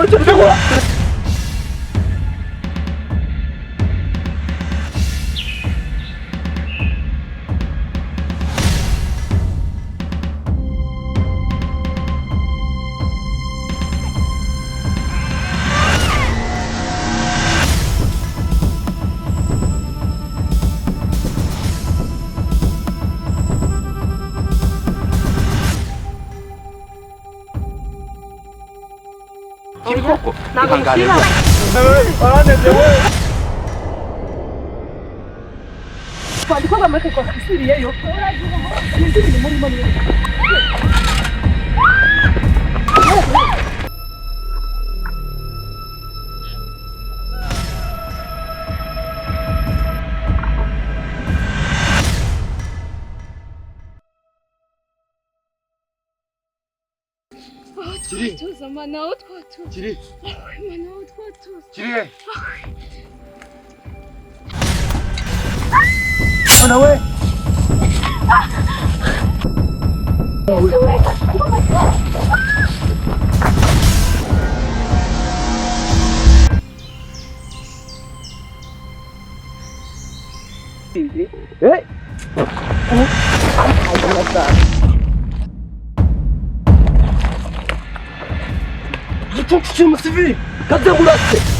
저거. 길 걷고 이한 가는 거. 알았는데 왜? Quando quando a mãe ficou com seria eu 지리. mana otwatu. 지리. Mana otwatu. 지리. 나 왜? 에? 아, 몰랐다. Çok şişirmesi bir. Kadın burası.